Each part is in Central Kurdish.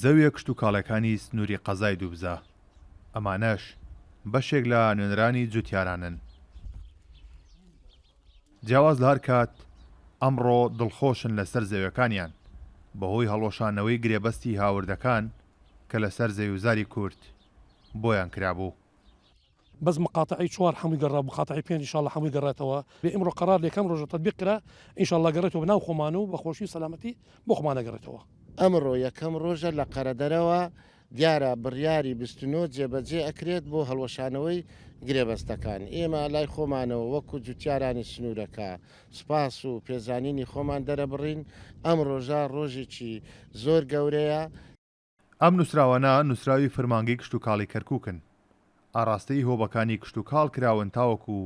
زەویە کشت و کاڵەکانی سنووری قەزای دووبزە. ئەمانەش بەشێک لە نوێنرانی جوتیارانن. جیاواز لە هەر کات ئەمڕۆ دڵخۆشن لەسەر زەویەکانیان بەهۆی هەڵۆشانەوەی گرێبەستی هاوردەکان کە لەسەر زەویوزاری کورد بۆیان کرابوو. بس مقاطعي شوار حموي قراب مقاطعي بين ان شاء الله حموي قراتوا بامر قرار لكم رجع تطبيق قرا ان شاء الله قريته بناو خمانو بخوشي سلامتي بو خمانه قريتوا ئەمڕۆ یەکەم ڕۆژە لە قەرەدەرەوە دیارە بڕیاری 29 جێبەجێ ئەکرێت بۆ هەڵوەشانەوەی گرێبەستەکان. ئێمە لای خۆمانەوە وەکو جوتیارانی سنوورەکە سوپاس و پێزانینی خۆمان دەرەبڕین. ئەم ڕۆژە ڕۆژێکی زۆر گەورەیە. ئەم نووسراوانە نووسراوی فەرمانگەی کشت و کاڵی کەرکووکن. ئاراستەی هۆبەکانی کشت و کاڵ کراون تاوەکو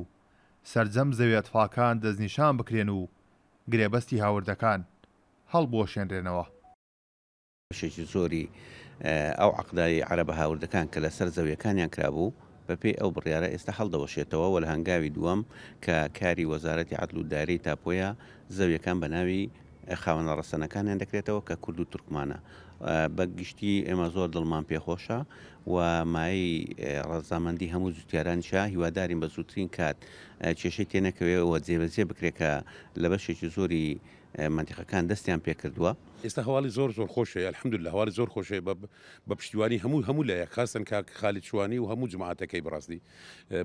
سەرجەم زەویە تفاکان دەستنیشان بکرێن و گرێبەستی هاوردەکان هەڵبۆشێنرێنەوە. بەشێکی زۆری ئەو عەقدای عەرەبە هاوردەکان کە لەسەر زەویەکانیان کرابوو بەپێی ئەو بڕیارە ئێستا هەڵدەوەشێتەوە و لە هەنگاوی دووەم کە کاری وەزارەتی عەدڵ و دارەی تاپۆیە زەویەکان بە ناوی خاوەنە ڕەسەنەکانیان دەکرێتەوە کە کورد و تورکمانە. بەگشتی ئێمە زۆر دڵمان پێخۆشە و مای ڕەزامەندی هەموو جوتیارانشا هیوادارین بە زووترین کات کێشەی تێنەکەوێەوە جێبەجێ بکرێت کە لە بەشێکی زۆری منتیقەکان دەستیان پێکردووە. ئێستا هەواڵی زۆر خۆشەیە الحەمدولله هەواڵی زۆر خۆشەیە بە پشتیوانی هەموو لایە خاستن کاک خالید شوانی و هەموو جماعەتەکەی بەڕاستی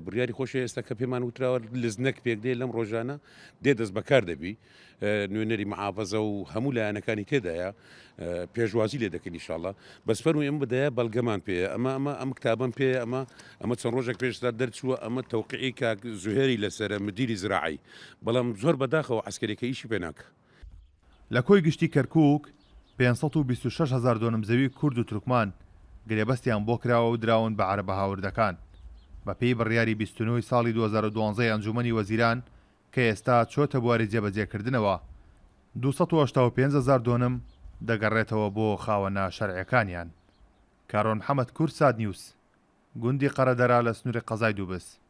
بڕیاری خۆشەیە ئێستا کە پێمان وتراوە لزنەک پێک دێ لەم ڕۆژانە دێ دەست بەکار دەبی نوێنەری مەحافەزە و هەموو لایەنەکانی تێدایە پێشوازی لێ دەکەین ئینشاءالله بەس فەرمووی ئەمە بدایە بەڵگەمان پێ ئەم کتابم پێ ئەمە چەند ڕۆژێک پێشدا دەرچووە ئەمە تەوقیعی کاک زوهێری لەسەرە مدیری زراعی بەڵام زۆر بەداخەوە عەسکەریەکە ئیشی پێ ناکە. لە کۆی گشتی کەرکووک 526,000 دۆنم زەوی کورد و تورکمان گرێبەستیان بۆ کراوە و دراون بە عەرەبە هاوردەکان بە پێی بڕیاری 29 ساڵی 2012 ئەنجومەنی وەزیران کە ئێستا چۆتە بواری جێبەجێکردنەوە 285,000 دۆنم دەگەڕێتەوە بۆ خاوەنە شەرعیەکانیان. کارۆن محەممەد کورد ساد نیوس گوندی قەرەدەرا لە سنووری قەزای دووبز.